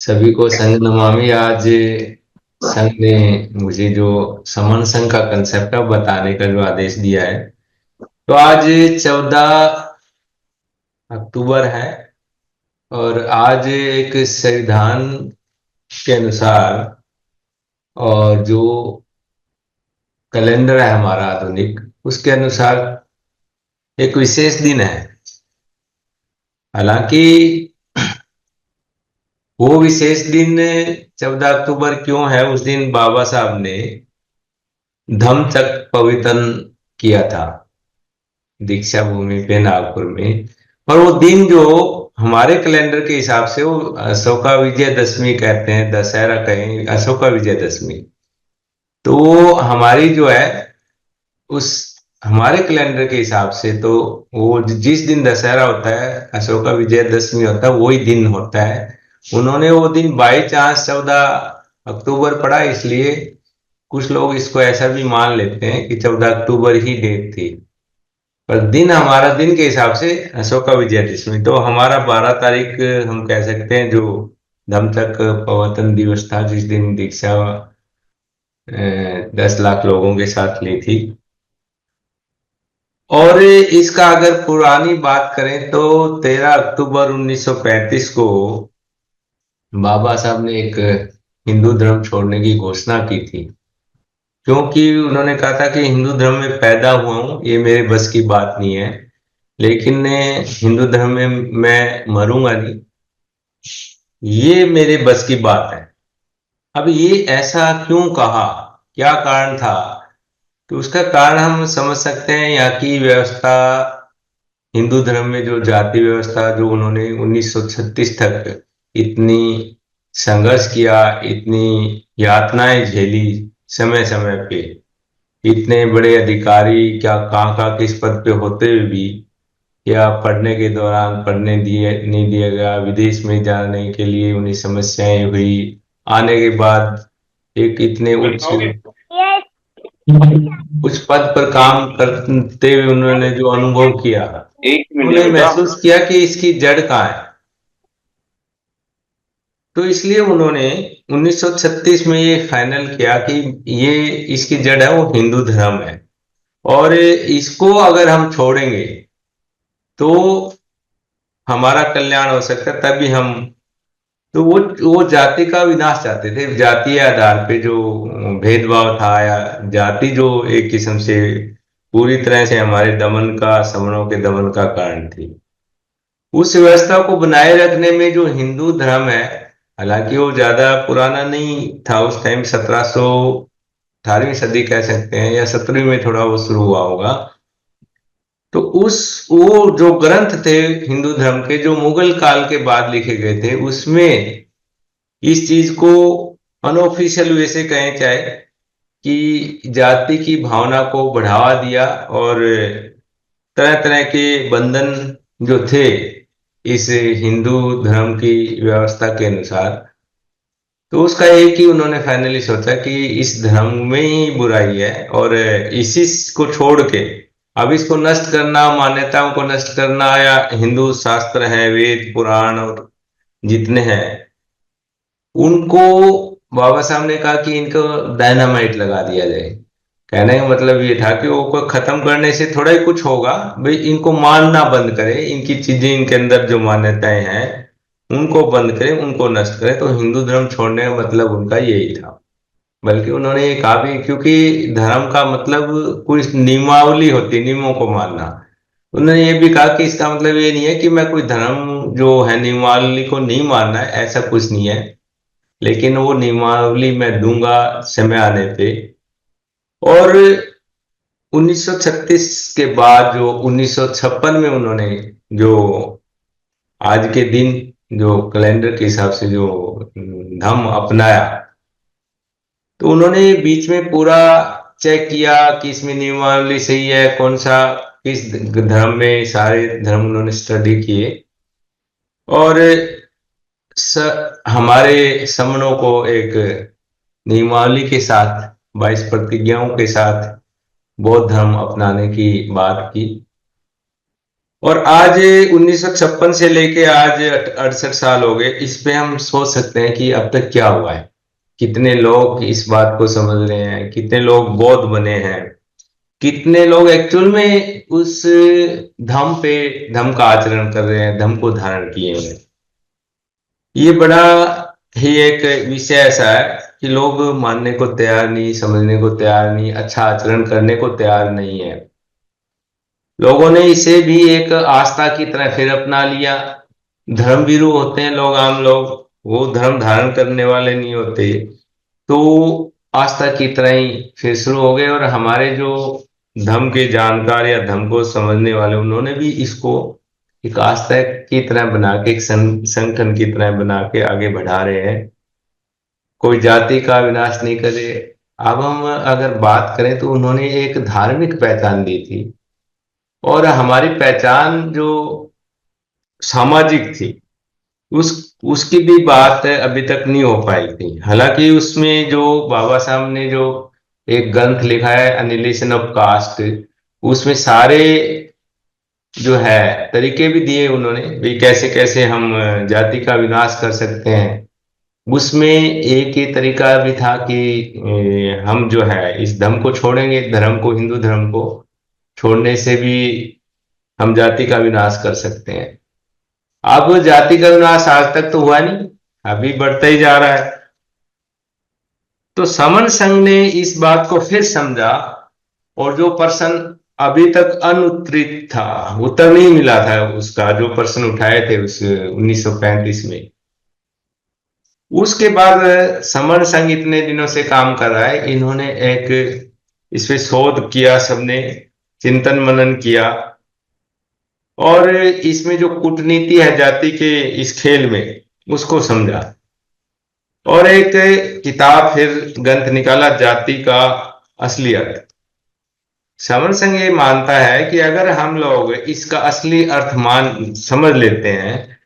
सभी को संग नमामि। आज संघ ने मुझे जो समन संघ का कंसेप्ट है बताने का जो आदेश दिया है। तो आज 14 अक्टूबर है और आज एक संविधान के अनुसार और जो कैलेंडर है हमारा आधुनिक उसके अनुसार एक विशेष दिन है। हालांकि वो विशेष दिन 14 अक्टूबर क्यों है, उस दिन बाबा साहब ने धम्म चक्र प्रवर्तन किया था दीक्षा भूमि पे नागपुर में। और वो दिन जो हमारे कैलेंडर के हिसाब से वो अशोका विजय दशमी कहते हैं, दशहरा कहें, अशोका विजय दशमी। तो वो हमारी जो है उस हमारे कैलेंडर के हिसाब से तो वो जिस दिन दशहरा होता है, अशोका विजय दशमी होता है, वही दिन होता है। उन्होंने वो दिन बाई चांस 14 अक्टूबर पड़ा, इसलिए कुछ लोग इसको ऐसा भी मान लेते हैं कि 14 अक्टूबर ही डेट थी। पर दिन हमारा दिन के हिसाब से अशोका विजयादशमी, तो हमारा 12 तारीख हम कह सकते हैं जो धम्मचक्र प्रवर्तन दिवस था, जिस दिन दीक्षा 10 लाख लोगों के साथ ली थी। और इसका अगर पुरानी बात करें तो 13 अक्टूबर 1935 को बाबा साहब ने एक हिंदू धर्म छोड़ने की घोषणा की थी, क्योंकि उन्होंने कहा था कि हिंदू धर्म में पैदा हुआ हूं, ये मेरे बस की बात नहीं है, लेकिन हिंदू धर्म में मैं मरूंगा नहीं, ये मेरे बस की बात है। अब ये ऐसा क्यों कहा, क्या कारण था? तो उसका कारण हम समझ सकते हैं, यहाँ की व्यवस्था, हिंदू धर्म में जो जाति व्यवस्था जो उन्होंने 1936 तक इतनी संघर्ष किया, इतनी यातनाएं झेली, समय समय पे इतने बड़े अधिकारी क्या कहाँ कहाँ किस पद पे होते हुए भी, या पढ़ने के दौरान पढ़ने दिए नहीं दिया गया, विदेश में जाने के लिए उन्हें समस्याएं हुई, आने के बाद एक इतने उच्च उच्च पद पर काम करते हुए उन्होंने जो अनुभव किया, एक मिनट उन्होंने बेटा। महसूस किया कि इसकी जड़ कहाँ है। तो इसलिए उन्होंने 1936 में ये फाइनल किया कि ये इसकी जड़ है वो हिंदू धर्म है, और इसको अगर हम छोड़ेंगे तो हमारा कल्याण हो सकता है, तभी हम। तो वो जाति का विनाश चाहते थे, जातीय आधार पे जो भेदभाव था, या जाति जो एक किस्म से पूरी तरह से हमारे दमन का, सवर्णों के दमन का कारण थी, उस व्यवस्था को बनाए रखने में जो हिंदू धर्म है, हालांकि वो ज्यादा पुराना नहीं था उस टाइम, 1718वीं सदी कह सकते हैं, या 17वीं में थोड़ा वो शुरू हुआ होगा। तो उस वो जो ग्रंथ थे हिंदू धर्म के, जो मुगल काल के बाद लिखे गए थे, उसमें इस चीज को अनऑफिशियल वे से कहें चाहे कि जाति की भावना को बढ़ावा दिया, और तरह तरह के बंधन जो थे इस हिंदू धर्म की व्यवस्था के अनुसार, तो उसका एक ही उन्होंने फाइनली सोचा कि इस धर्म में ही बुराई है, और इसी को छोड़ के अब इसको नष्ट करना, मान्यताओं को नष्ट करना, या हिंदू शास्त्र है, वेद पुराण और जितने हैं उनको, बाबा साहब ने कहा कि इनको डायनामाइट लगा दिया जाए। कहने का मतलब ये था कि वो को खत्म करने से थोड़ा ही कुछ होगा, भाई इनको मानना बंद करें, इनकी चीजें, इनके अंदर जो मान्यताएं हैं उनको बंद करें, उनको नष्ट करें। तो हिंदू धर्म छोड़ने का मतलब उनका यही था। बल्कि उन्होंने ये कहा भी, क्योंकि धर्म का मतलब कोई नियमावली होती है, नियमों को मानना। उन्होंने ये भी कहा कि इसका मतलब ये नहीं है कि मैं कोई धर्म जो है नियमावली को नहीं मानना है, ऐसा कुछ नहीं है, लेकिन वो नियमावली मैं दूंगा समय आने पे। और 1936 के बाद जो 1956 में उन्होंने जो आज के दिन जो कैलेंडर के हिसाब से जो धर्म अपनाया, तो उन्होंने बीच में पूरा चेक किया कि इसमें नियमावली सही है, कौन सा किस धर्म में, सारे धर्म उन्होंने स्टडी किए, और स, हमारे समणों को एक नियमावली के साथ, 22 प्रतिज्ञाओं के साथ बौद्ध धर्म अपनाने की बात की। और आज 1956 से लेके आज 68 साल हो गए। इस पे हम सोच सकते हैं कि अब तक क्या हुआ है, कितने लोग इस बात को समझ रहे हैं, कितने लोग बौद्ध बने हैं, कितने लोग एक्चुअल में उस धम का आचरण कर रहे हैं, धम को धारण किए हैं। ये बड़ा ही एक विषय ऐसा है कि लोग मानने को तैयार नहीं, समझने को तैयार नहीं, अच्छा आचरण करने को तैयार नहीं है। लोगों ने इसे भी एक आस्था की तरह फिर अपना लिया। धर्मवीरू होते हैं लोग, आम लोग, वो धर्म धारण करने वाले नहीं होते, तो आस्था की तरह ही फिर शुरू हो गए। और हमारे जो धर्म के जानकार या धर्म को समझने वाले, उन्होंने भी इसको एक आस्था की तरह बना के, एक संगठन की तरह बना के आगे बढ़ा रहे हैं। कोई जाति का विनाश नहीं करे। अब हम अगर बात करें तो उन्होंने एक धार्मिक पहचान दी थी, और हमारी पहचान जो सामाजिक थी, उस उसकी भी बात अभी तक नहीं हो पाई थी। हालांकि उसमें जो बाबा साहब ने जो एक ग्रंथ लिखा है, एनिहिलेशन ऑफ कास्ट, उसमें सारे जो है तरीके भी दिए उन्होंने भी, कैसे कैसे हम जाति का विनाश कर सकते हैं। उसमें एक ही तरीका भी था कि हम जो है इस धर्म को छोड़ेंगे, धर्म को, हिंदू धर्म को छोड़ने से भी हम जाति का विनाश कर सकते हैं। अब जाति का विनाश आज तक तो हुआ नहीं, अभी बढ़ता ही जा रहा है। तो समन संघ ने इस बात को फिर समझा, और जो प्रश्न अभी तक अनुत्तरित था, उत्तर नहीं मिला था उसका, जो प्रश्न उठाए थे उस 1935 में, उसके बाद समर संघ इतने दिनों से काम कर रहा है। इन्होंने एक इस पे शोध किया, सबने चिंतन मनन किया, और इसमें जो कूटनीति है जाति के इस खेल में, उसको समझा, और एक किताब फिर ग्रंथ निकाला, जाति का असली अर्थ। समर संघ ये मानता है कि अगर हम लोग इसका असली अर्थ मान समझ लेते हैं,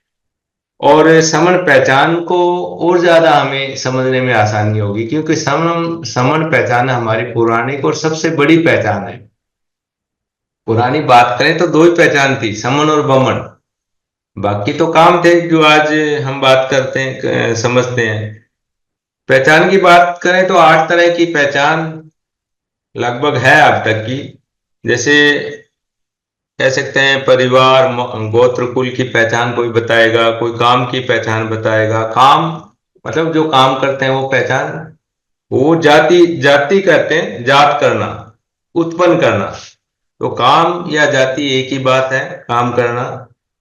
और समन पहचान को और ज्यादा हमें समझने में आसानी होगी, क्योंकि समन पहचान हमारी पौराणिक और सबसे बड़ी पहचान है। पुरानी बात करें तो दो ही पहचान थी, समन और बमन। बाकी तो काम थे जो आज हम बात करते हैं, समझते हैं। पहचान की बात करें तो 8 तरह की पहचान लगभग है अब तक की। जैसे कह सकते हैं परिवार, गोत्र, कुल की पहचान कोई बताएगा, कोई काम की पहचान बताएगा। काम मतलब जो काम करते हैं वो पहचान। वो जाति, जाति कहते हैं जात करना, उत्पन्न करना। तो काम या जाति एक ही बात है, काम करना।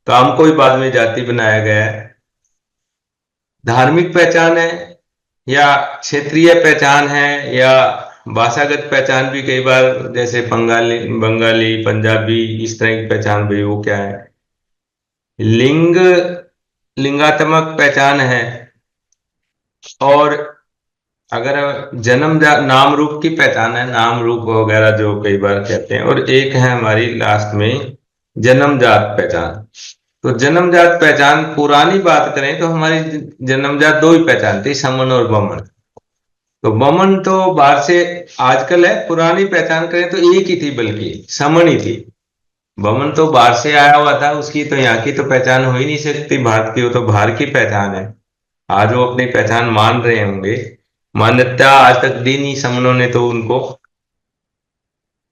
काम को ही बाद में जाति बनाया गया है। धार्मिक पहचान है, या क्षेत्रीय पहचान है, या भाषागत पहचान भी कई बार, जैसे बंगाली बंगाली पंजाबी, इस तरह की पहचान भी, वो क्या है। लिंग, लिंगात्मक पहचान है। और अगर नाम रूप की पहचान है, नाम रूप वगैरह जो कई बार कहते हैं। और एक है हमारी लास्ट में जन्मजात पहचान। तो जन्मजात पहचान, पुरानी बात करें तो हमारी जन्मजात दो ही पहचान थी, समन और बमन। तो बमन तो बाहर से आजकल है, पुरानी पहचान करें तो एक ही थी, बल्कि समन ही थी। बमन तो बाहर से आया हुआ था, उसकी तो यहाँ की तो पहचान हो ही नहीं सकती, भारत की, वो तो बाहर की पहचान है। आज वो अपनी पहचान मान रहे होंगे, मान्यता आज तक दी नहीं समनों ने तो उनको।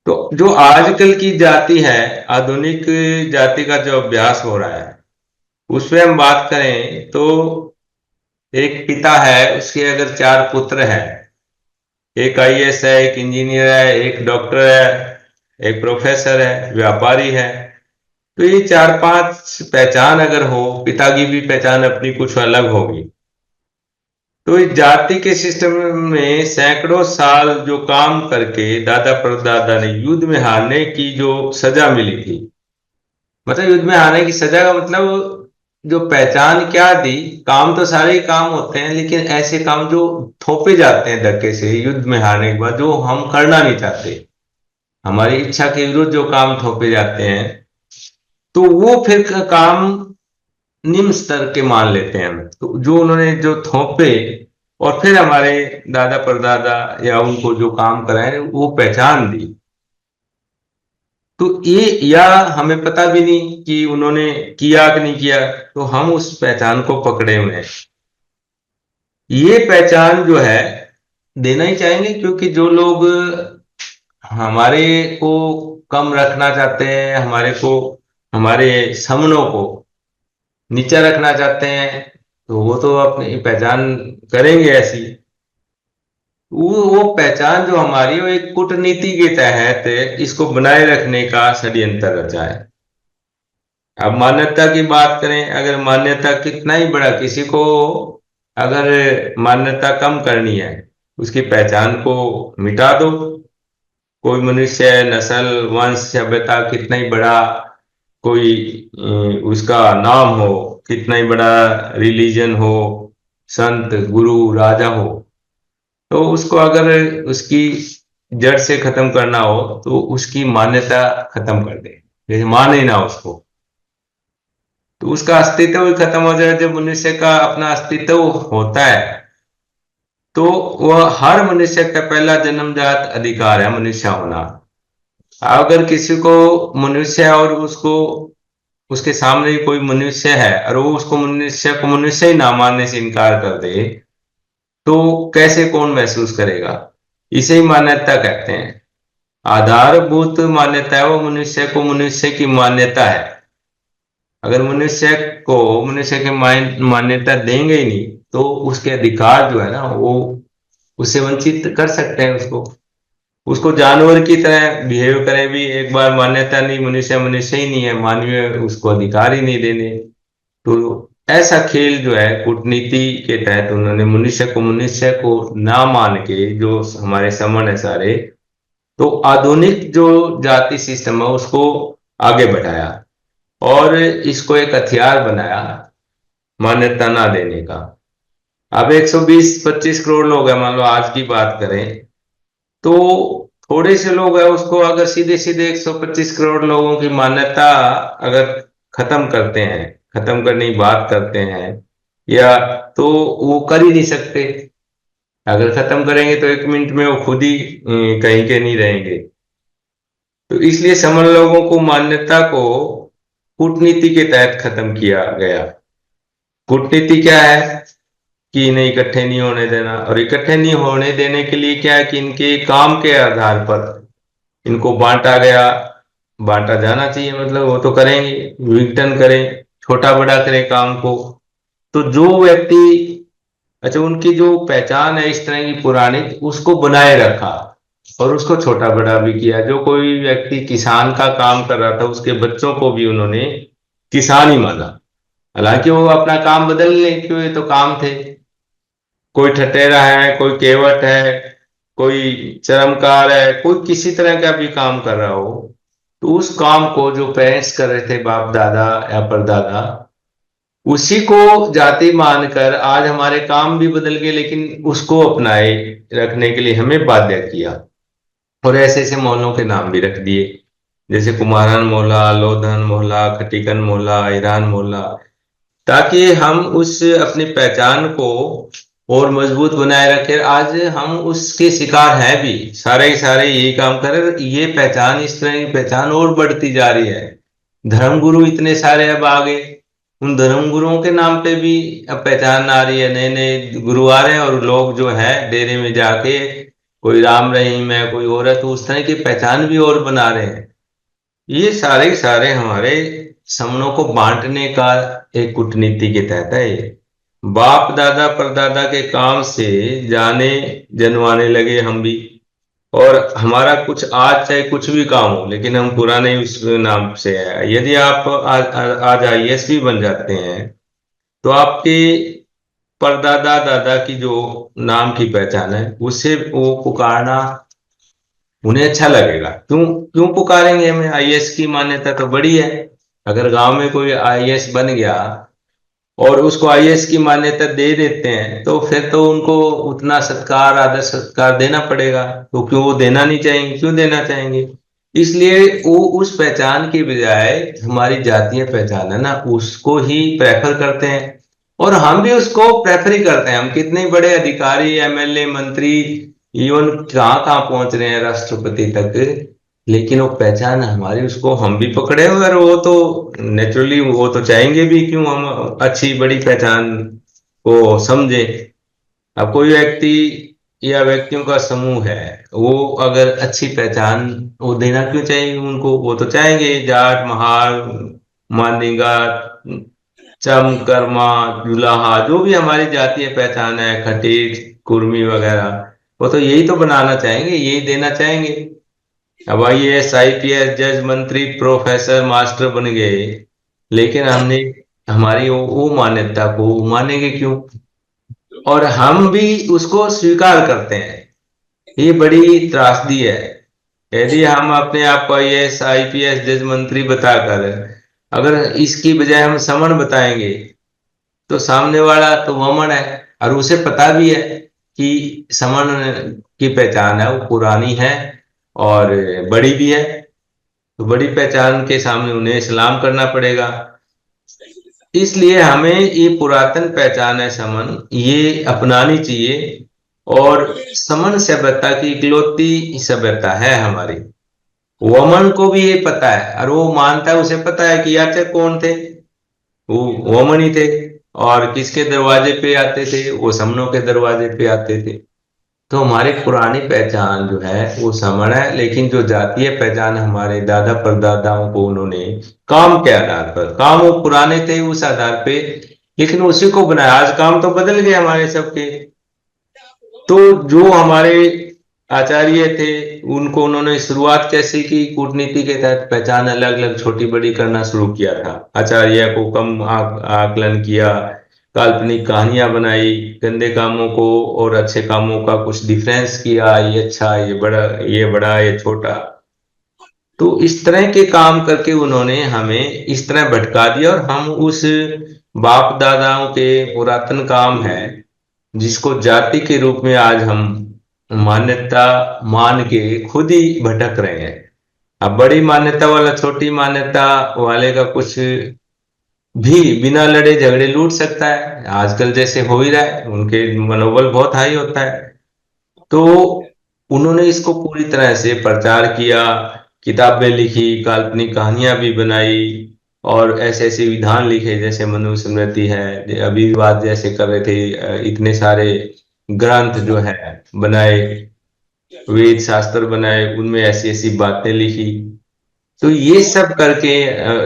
तो जो आजकल की जाति है, आधुनिक जाति का जो अभ्यास हो रहा है, उसमें हम बात करें तो एक पिता है, उसके अगर 4 पुत्र हैं, एक आईएएस है, एक इंजीनियर है, एक डॉक्टर है, एक प्रोफेसर है, व्यापारी है। तो ये 4-5 पहचान अगर हो, पिता की भी पहचान अपनी कुछ अलग होगी। तो इस जाति के सिस्टम में सैकड़ों साल जो काम करके दादा परदादा ने युद्ध में हारने की जो सजा मिली थी, मतलब युद्ध में हारने की सजा का मतलब जो पहचान क्या दी। काम तो सारे ही काम होते हैं, लेकिन ऐसे काम जो थोपे जाते हैं धक्के से युद्ध में हारने के बाद, जो हम करना नहीं चाहते, हमारी इच्छा के विरुद्ध जो काम थोपे जाते हैं, तो वो फिर काम निम्न स्तर के मान लेते हैं हम। तो जो उन्होंने जो थोपे, और फिर हमारे दादा परदादा या उनको जो काम कराए, वो पहचान दी। तो ये, या हमें पता भी नहीं कि उन्होंने किया कि नहीं किया, तो हम उस पहचान को पकड़े हुए हैं। ये पहचान जो है देना ही चाहेंगे, क्योंकि जो लोग हमारे को कम रखना चाहते हैं, हमारे को, हमारे समनों को नीचा रखना चाहते हैं, तो वो तो अपनी पहचान करेंगे ऐसी। वो पहचान जो हमारी, वो एक कूटनीति के तहत इसको बनाए रखने का षड्यंत्र रचा है। अब मान्यता की बात करें, अगर मान्यता कितना ही बड़ा, किसी को अगर मान्यता कम करनी है, उसकी पहचान को मिटा दो। कोई मनुष्य, नस्ल, वंश, सभ्यता कितना ही बड़ा कोई उसका नाम हो, कितना ही बड़ा रिलीजन हो, संत, गुरु, राजा हो, तो उसको अगर उसकी जड़ से खत्म करना हो, तो उसकी मान्यता खत्म कर दे, जैसे माने ना उसको, तो उसका अस्तित्व ही खत्म हो जाए। जब मनुष्य का अपना अस्तित्व होता है, तो वह हर मनुष्य का पहला जन्मजात अधिकार है मनुष्य होना। अगर किसी को मनुष्य है और उसको, उसके सामने कोई मनुष्य है और वो उसको मनुष्य को मनुष्य ही ना मानने से इनकार कर दे, तो कैसे कौन महसूस करेगा? इसे ही मान्यता कहते हैं। आधारभूत मान्यता है वो मनुष्य को मनुष्य की मान्यता है। अगर मनुष्य को मनुष्य की मान्यता देंगे ही नहीं, तो उसके अधिकार जो है ना, वो उससे वंचित कर सकते हैं उसको। उसको जानवर की तरह बिहेव करे भी, एक बार मान्यता नहीं, मनुष्य मनुष्य ही नहीं है, मानवीय उसको अधिकार ही नहीं देने। तो ऐसा खेल जो है कूटनीति के तहत, उन्होंने मनुष्य को ना मान के, जो हमारे समण है सारे, तो आधुनिक जो जाति सिस्टम है उसको आगे बढ़ाया और इसको एक हथियार बनाया मान्यता ना देने का। अब 120-25 करोड़ लोग हैं, मान लो आज की बात करें, तो थोड़े से लोग हैं, उसको अगर सीधे सीधे 125 करोड़ लोगों की मान्यता अगर खत्म करते हैं, खत्म करने की बात करते हैं, या तो वो कर ही नहीं सकते। अगर खत्म करेंगे तो 1 मिनट में वो खुद ही कहीं के नहीं रहेंगे। तो इसलिए समण लोगों को मान्यता को कूटनीति के तहत खत्म किया गया। कूटनीति क्या है कि इन्हें इकट्ठे नहीं होने देना, और इकट्ठे नहीं होने देने के लिए क्या है कि इनके काम के आधार पर इनको बांटा गया, बांटा जाना चाहिए, मतलब वो तो करेंगे, विघटन करें, छोटा बड़ा करें काम को। तो जो व्यक्ति, अच्छा, उनकी जो पहचान है इस तरह की पुरानी, उसको बनाए रखा और उसको छोटा बड़ा भी किया। जो कोई व्यक्ति किसान का काम कर रहा था, उसके बच्चों को भी उन्होंने किसान ही माना, हालांकि वो अपना काम बदलने के हुए तो काम थे। कोई ठठेरा है, कोई केवट है, कोई चरमकार है, कोई किसी तरह का भी काम कर रहा हो, तो उस काम को जो पेरेंट्स कर रहे थे, बाप दादा या परदादा, उसी को जाति मानकर आज हमारे काम भी बदल गए, लेकिन उसको अपनाए रखने के लिए हमें बाध्य किया। और ऐसे ऐसे मोहल्लों के नाम भी रख दिए, जैसे कुमारन मोहल्ला, लोधन मोहल्ला, खटीकन मोहल्ला, ईरान मोहल्ला, ताकि हम उस अपनी पहचान को और मजबूत बनाए रखें। आज हम उसके शिकार हैं भी, सारे ही सारे यही काम कर रहे हैं। ये पहचान, इस तरह की पहचान और बढ़ती जा रही है। धर्मगुरु इतने सारे अब आ गए, उन धर्मगुरुओं के नाम पे भी अब पहचान आ रही है, नए नए गुरु आ रहे हैं, और लोग जो है डेरे में जाके कोई राम रहीम है, कोई और है, तो उस तरह की पहचान भी और बना रहे हैं। ये सारे ही सारे हमारे समनों को बांटने का एक कूटनीति के तहत है ये। बाप दादा परदादा के काम से जाने जनवाने लगे हम भी, और हमारा कुछ आज चाहे कुछ भी काम हो, लेकिन हम पुराने उस नाम से है। यदि आप आज आईएएस भी बन जाते हैं, तो आपके परदादा दादा की जो नाम की पहचान है, उससे वो पुकारना उन्हें अच्छा लगेगा। क्यों क्यों पुकारेंगे हमें? आईएएस की मान्यता तो बड़ी है। अगर गांव में कोई आईएएस बन गया और उसको आईएएस की मान्यता दे देते हैं, तो फिर तो उनको उतना सत्कार, आदर सत्कार देना पड़ेगा। तो क्यों वो देना नहीं चाहेंगे? क्यों देना चाहेंगे? इसलिए वो उस पहचान की बजाय हमारी जातीय पहचान है ना, उसको ही प्रेफर करते हैं। और हम भी उसको प्रेफर ही करते हैं। हम कितने बड़े अधिकारी, एमएलए, मंत्री, इवन कहाँ कहाँ पहुंच रहे हैं, राष्ट्रपति तक, लेकिन वो पहचान हमारी, उसको हम भी पकड़े, और वो तो नेचुरली वो तो चाहेंगे भी, क्यों हम अच्छी बड़ी पहचान को समझे। अब कोई व्यक्ति या व्यक्तियों का समूह है, वो अगर अच्छी पहचान वो देना क्यों चाहिए उनको, वो तो चाहेंगे जाट, महार, मांदिंगा, चम, कर्मा, जुलाहा, जो भी हमारी जातीय पहचान है, खटीक, कुर्मी वगैरह, वो तो यही तो बनाना चाहेंगे, यही देना चाहेंगे। अब आईएएस, आईपीएस, जज, मंत्री, प्रोफेसर, मास्टर बन गए, लेकिन हमने हमारी वो मान्यता को मानेंगे क्यों, और हम भी उसको स्वीकार करते हैं। ये बड़ी त्रासदी है। यदि हम अपने आप को आईएएस, आईपीएस, जज, मंत्री बताकर अगर इसकी बजाय हम समण बताएंगे, तो सामने वाला तो वमन है, और उसे पता भी है कि समण की पहचान है वो पुरानी है और बड़ी भी है। तो बड़ी पहचान के सामने उन्हें सलाम करना पड़ेगा। इसलिए हमें ये पुरातन पहचान है समन, ये अपनानी चाहिए। और समन सभ्यता की इकलौती सभ्यता है हमारी। वमन को भी ये पता है, और वो मानता है, उसे पता है कि याचक कौन थे, वो वमन ही थे। और किसके दरवाजे पे आते थे, वो समनों के दरवाजे पे आते थे। तो हमारी पुरानी पहचान जो है वो समण है, लेकिन जो जातीय पहचान हमारे दादा परदादाओं को उन्होंने काम के आधार पर, काम वो पुराने थे उस आधार पे, लेकिन उसी को बनाया। आज काम तो बदल गए हमारे सबके। तो जो हमारे आचार्य थे, उनको उन्होंने शुरुआत कैसे की, कूटनीति के तहत पहचान अलग अलग छोटी बड़ी करना शुरू किया था। आचार्य को कम आकलन किया, काल्पनिक कहानियां बनाई, गंदे कामों को और अच्छे कामों का कुछ डिफरेंस किया, ये अच्छा, ये बड़ा, ये छोटा। तो इस तरह के काम करके उन्होंने हमें इस तरह भटका दिया, और हम उस बाप दादाओं के पुरातन काम है, जिसको जाति के रूप में आज हम मान्यता मान के खुद ही भटक रहे हैं। अब बड़ी मान्यता वाला छोटी मान्यता वाले का कुछ भी बिना लड़े झगड़े लूट सकता है, आजकल जैसे हो ही रहा है, उनके मनोबल बहुत हाई होता है। तो उन्होंने इसको पूरी तरह से प्रचार किया, किताबें लिखी, काल्पनिक कहानियां भी बनाई, और ऐसे ऐसे विधान लिखे जैसे मनुस्मृति है, अभी बात जैसे कर रहे थे, इतने सारे ग्रंथ जो है बनाए, वेद शास्त्र बनाए, उनमें ऐसी ऐसी बातें लिखी। तो ये सब करके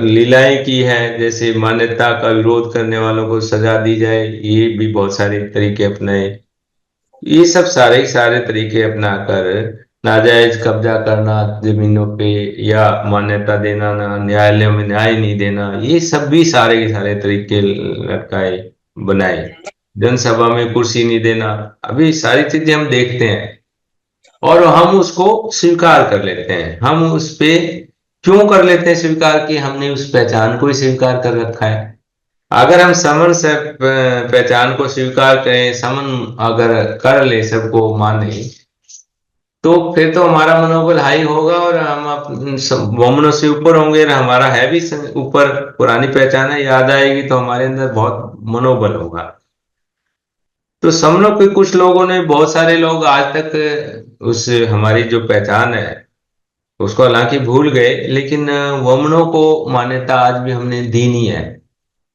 लीलाएं की है, जैसे मान्यता का विरोध करने वालों को सजा दी जाए, ये भी बहुत सारे तरीके अपनाए। ये सब सारे ही सारे तरीके अपनाकर नाजायज कब्जा करना जमीनों पे, या मान्यता देना, ना न्यायालय में न्याय नहीं देना, ये सब भी सारे के सारे तरीके लटकाए बनाए। जनसभा में कुर्सी नहीं देना, अभी सारी चीजें हम देखते हैं, और हम उसको स्वीकार कर लेते हैं। हम उस पे क्यों कर लेते हैं स्वीकार, कि हमने उस पहचान को ही स्वीकार कर रखा है। अगर हम समन से पहचान को स्वीकार करें, समन अगर कर ले, सबको माने, तो फिर तो हमारा मनोबल हाई होगा, और हम वमनों से ऊपर होंगे, और हमारा है भी ऊपर, पुरानी पहचान है, याद आएगी तो हमारे अंदर बहुत मनोबल होगा। तो समनों के कुछ लोगों ने, बहुत सारे लोग आज तक उस हमारी जो पहचान है उसको हालांकि भूल गए, लेकिन वमनों को मान्यता आज भी हमने दी नहीं है।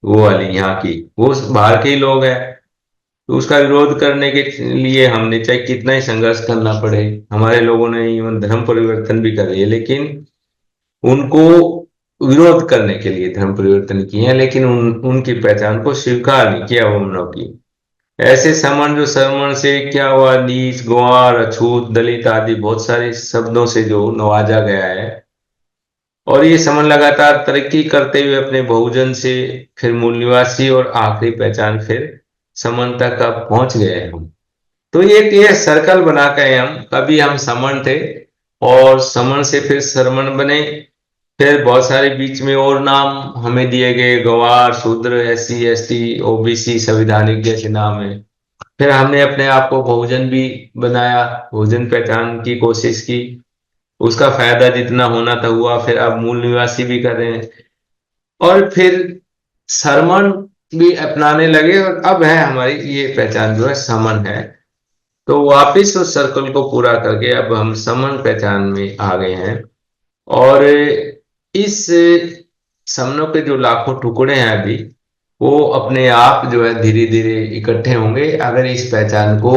वो वाली यहाँ की, वो बाहर के ही लोग हैं। तो उसका विरोध करने के लिए हमने चाहे कितना ही संघर्ष करना पड़े, हमारे लोगों ने इवन धर्म परिवर्तन भी कर लिए, लेकिन उनको विरोध करने के लिए धर्म परिवर्तन किए हैं, लेकिन उनकी पहचान को स्वीकार नहीं किया वमनों की। ऐसे समण, जो समण से क्या हुआ, नीच, गंवार, अछूत, दलित आदि बहुत सारे शब्दों से जो नवाजा गया है, और ये समण लगातार तरक्की करते हुए अपने बहुजन से फिर मूल निवासी, और आखिरी पहचान फिर समन तक अब पहुंच गए हम। तो ये सर्कल बना के, हम कभी हम समन थे, और समन से फिर सरमन बने, फिर बहुत सारे बीच में और नाम हमें दिए गए, गवार, शूद्र, एससी, एसटी, ओबीसी, संविधानिक जैसे नाम है। फिर हमने अपने आप को बहुजन भी बनाया, बहुजन पहचान की कोशिश की, उसका फायदा जितना होना था हुआ, फिर अब मूल निवासी भी कर रहे हैं, और फिर सरमन भी अपनाने लगे, और अब है हमारी ये पहचान जो है समन है। तो वापिस उस सर्कल को पूरा करके अब हम समन पहचान में आ गए हैं। और इस समनों के जो लाखों टुकड़े हैं अभी, वो अपने आप जो है धीरे धीरे इकट्ठे होंगे अगर इस पहचान को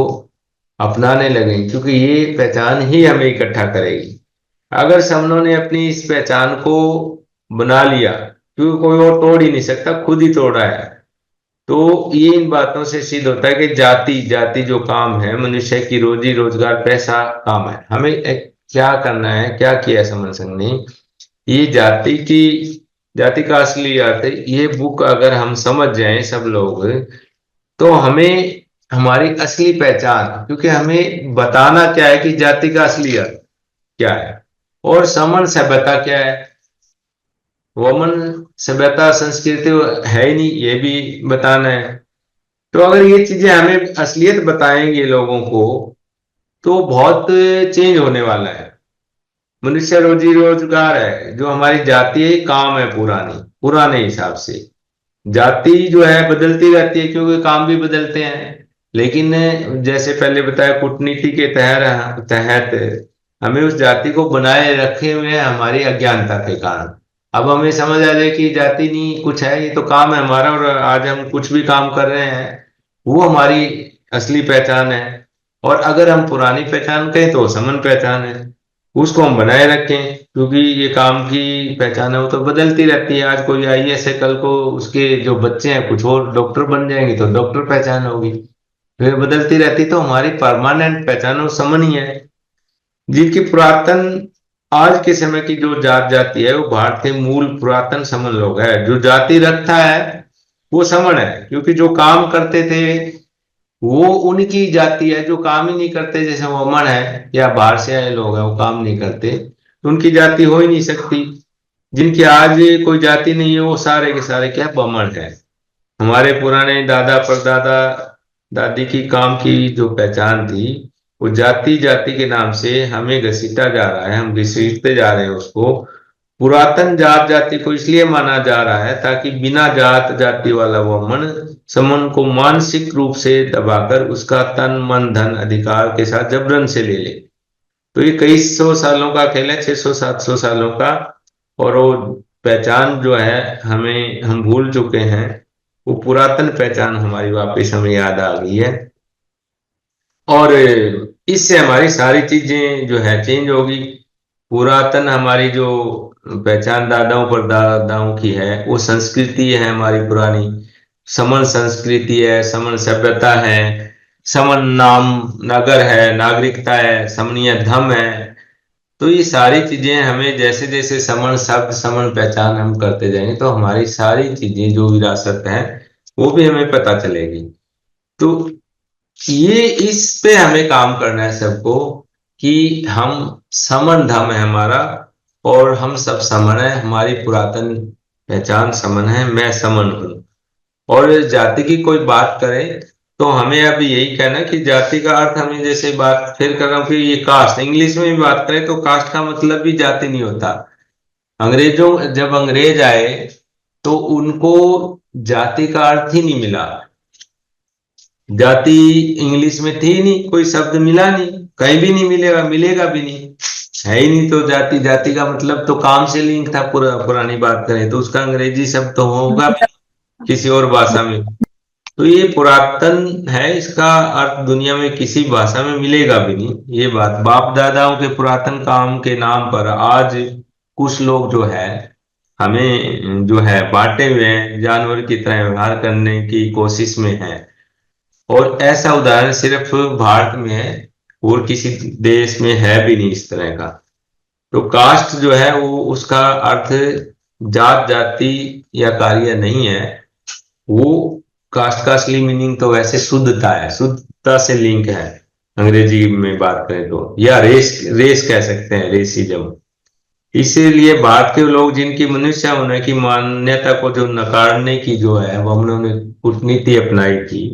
अपनाने लगे, क्योंकि ये पहचान ही हमें इकट्ठा करेगी। अगर समनों ने अपनी इस पहचान को बना लिया, क्योंकि कोई और तोड़ ही नहीं सकता, खुद ही तोड़ा है, तो ये इन बातों से सिद्ध होता है कि जाति जाति जो काम है, मनुष्य की रोजी रोजगार पैसा काम है, हमें क्या करना है, क्या किया समन संघ ने, ये जाति का असली अर्थ, ये बुक अगर हम समझ जाएं सब लोग, तो हमें हमारी असली पहचान, क्योंकि हमें बताना क्या है कि जाति का असली अर्थ क्या है, और समन सभ्यता क्या है, वमन सभ्यता संस्कृति है ही नहीं, ये भी बताना है। तो अगर ये चीजें हमें असलियत बताएंगे लोगों को, तो बहुत चेंज होने वाला है। मनुष्य रोजी रोजगार है, जो हमारी जाति है काम है पुरानी, पुराने हिसाब से। जाति जो है बदलती रहती है, क्योंकि काम भी बदलते हैं, लेकिन जैसे पहले बताया कूटनीति के तहत तहत हमें उस जाति को बनाए रखे हुए हैं हमारी अज्ञानता के कारण। अब हमें समझ आ जाए कि जाति नहीं कुछ है, ये तो काम है हमारा, और आज हम कुछ भी काम कर रहे हैं, वो हमारी असली पहचान है। और अगर हम पुरानी पहचान कहें तो समन पहचान है, उसको हम बनाए रखें, क्योंकि ये काम की पहचान है, वो तो बदलती रहती है। आज कोई आईएएस है, कल को उसके जो बच्चे हैं कुछ और डॉक्टर बन जाएंगे, तो डॉक्टर पहचान होगी, फिर बदलती रहती। तो हमारी परमानेंट पहचान वो समन ही है, जिनकी पुरातन आज के समय की जो जात जाति है वो भारतीय मूल पुरातन समन लोग है। जो जाति रखता है वो समन है, क्योंकि जो काम करते थे वो उनकी जाति है, जो काम ही नहीं करते जैसे वमन है या बाहर से आए लोग हैं वो काम नहीं करते, तो उनकी जाति हो ही नहीं सकती। जिनकी आज कोई जाति नहीं है वो सारे के सारे क्या बमन है। हमारे पुराने दादा परदादा दादी की काम की जो पहचान थी, वो जाति जाति के नाम से हमें घसीटा जा रहा है, हम घसीटते जा रहे हैं उसको। पुरातन जात जाति को इसलिए माना जा रहा है ताकि बिना जात जाति वाला वो मन समन को मानसिक रूप से दबाकर उसका तन मन धन अधिकार के साथ जबरन से ले ले। तो ये कई सौ सालों का खेल है, 600 700 सालों का। और वो पहचान जो है हमें हम भूल चुके हैं, वो पुरातन पहचान हमारी वापस हमें याद आ गई है। और इससे हमारी सारी चीजें जो है चेंज होगी। पुरातन हमारी जो पहचान दादाओं पर दादाओं की है, वो संस्कृति है हमारी पुरानी, समन संस्कृति है, समन सभ्यता है, समन नाम नगर है, नागरिकता है, समनीय धम है। तो ये सारी चीजें हमें जैसे जैसे समन शब्द समन पहचान हम करते जाएंगे, तो हमारी सारी चीजें जो विरासत है वो भी हमें पता चलेगी। तो ये इस पे हमें काम करना है सबको, कि हम समन धम है हमारा, और हम सब समन है, हमारी पुरातन पहचान समन है, मैं समन हूँ। और जाति की कोई बात करें तो हमें अब यही कहना है कि जाति का अर्थ, हमें जैसे बात फिर कर रहा हूँ कि ये कास्ट, इंग्लिश में भी बात करें तो कास्ट का मतलब भी जाति नहीं होता। अंग्रेजों जब अंग्रेज आए तो उनको जाति का अर्थ ही नहीं मिला, जाति इंग्लिश में थी ही नहीं, कोई शब्द मिला नहीं, कहीं भी नहीं मिलेगा, मिलेगा भी नहीं, है ही नहीं। तो जाति जाति का मतलब तो काम से लिंक था, पुरानी बात करें तो उसका अंग्रेजी शब्द तो होगा किसी और भाषा में। तो ये पुरातन है, इसका अर्थ दुनिया में किसी भाषा में मिलेगा भी नहीं। ये बात बाप दादाओं के पुरातन काम के नाम पर आज कुछ लोग जो है हमें जो है बांटे हुए हैं, जानवर की तरह व्यवहार करने की कोशिश में है। और ऐसा उदाहरण सिर्फ भारत में है, और किसी देश में है भी नहीं इस तरह का। तो कास्ट जो है वो उसका अर्थ जात जाति या कार्य नहीं है। वो कास्ट का असली मीनिंग तो वैसे शुद्धता है, शुद्धता से लिंक है अंग्रेजी में बात करें तो, या रेस रेस कह सकते हैं, रेसिज्म। इसीलिए भारत के लोग जिनकी मनुष्य होने की मान्यता को जो नकारने की जो है वो उन्होंने कूटनीति अपनाई थी,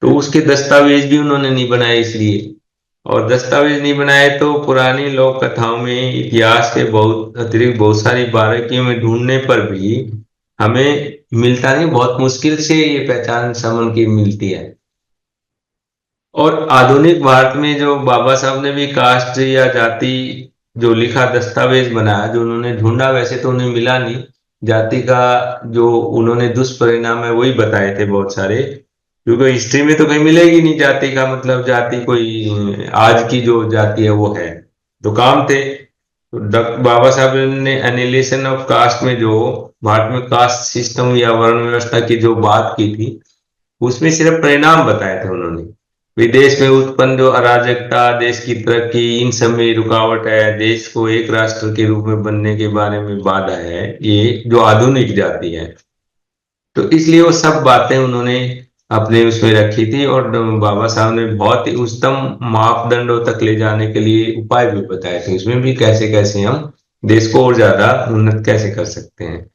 तो उसके दस्तावेज भी उन्होंने नहीं बनाए इसलिए। और दस्तावेज नहीं बनाए तो पुरानी लोक कथाओं में इतिहास के बहुत अतिरिक्त बहुत सारी बारीकियों में ढूंढने पर भी हमें मिलता नहीं, बहुत मुश्किल से ये पहचान समन की मिलती है। और आधुनिक भारत में जो बाबा साहब ने भी कास्ट या जाति जो लिखा दस्तावेज बनाया, जो उन्होंने ढूंढा, वैसे तो उन्हें मिला नहीं। जाति का जो उन्होंने दुष्परिणाम है वही बताए थे बहुत सारे, क्योंकि हिस्ट्री में तो कहीं मिलेगी नहीं जाति का मतलब, जाति कोई आज की जो जाति है वो है। तो काम थे, तो बाबा साहब ने एनिलेशन ऑफ कास्ट में जो भारत में कास्ट सिस्टम या वर्ण व्यवस्था की जो बात की थी, उसमें सिर्फ परिणाम बताए थे उन्होंने। विदेश में उत्पन्न जो अराजकता, देश की तरक्की, इन सब में रुकावट है, देश को एक राष्ट्र के रूप में बनने के बारे में बाधा है, ये जो आधुनिक जाति है। तो इसलिए वो सब बातें उन्होंने अपने उसमें रखी थी, और बाबा साहब ने बहुत ही उच्चतम मापदंडों तक ले जाने के लिए उपाय भी बताए थे, उसमें भी कैसे कैसे हम देश को और ज्यादा उन्नत कैसे कर सकते हैं।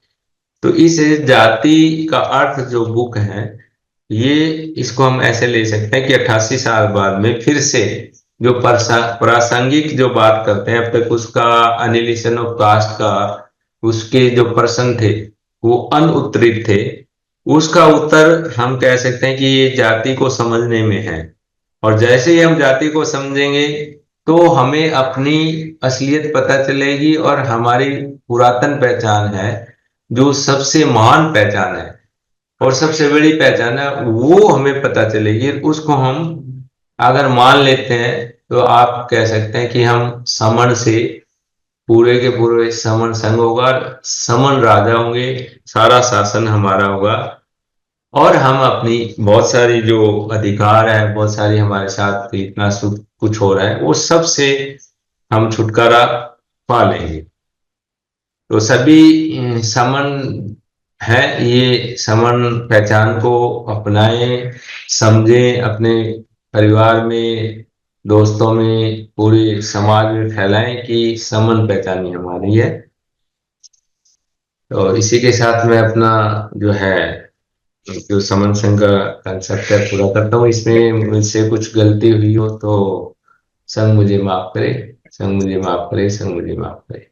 तो इस जाति का अर्थ जो बुक है, ये इसको हम ऐसे ले सकते हैं कि 88 साल बाद में फिर से जो प्रासंगिक जो बात करते हैं, अब तक उसका अनिलिशन ऑफ कास्ट का उसके जो प्रश्न थे वो अनउत्तरित थे, उसका उत्तर हम कह सकते हैं कि ये जाति को समझने में है। और जैसे ही हम जाति को समझेंगे तो हमें अपनी असलियत पता चलेगी, और हमारी पुरातन पहचान है जो सबसे महान पहचान है और सबसे बड़ी पहचान है, वो हमें पता चलेगी। उसको हम अगर मान लेते हैं तो आप कह सकते हैं कि हम समण से पूरे के पूरे समण संग होगा, समण राजा होंगे, सारा शासन हमारा होगा, और हम अपनी बहुत सारी जो अधिकार है, बहुत सारी हमारे साथ इतना सुख कुछ हो रहा है, वो सब से हम छुटकारा पा लेंगे। तो सभी समन है, ये समन पहचान को अपनाएं, समझें, अपने परिवार में, दोस्तों में, पूरे समाज में फैलाएं कि समन पहचान ही हमारी है। तो इसी के साथ मैं अपना जो है जो समन संघ का कंसेप्ट है पूरा करता हूँ। इसमें मुझसे कुछ गलती हुई हो तो संघ मुझे माफ करे, संघ मुझे माफ करे, संघ मुझे माफ करे।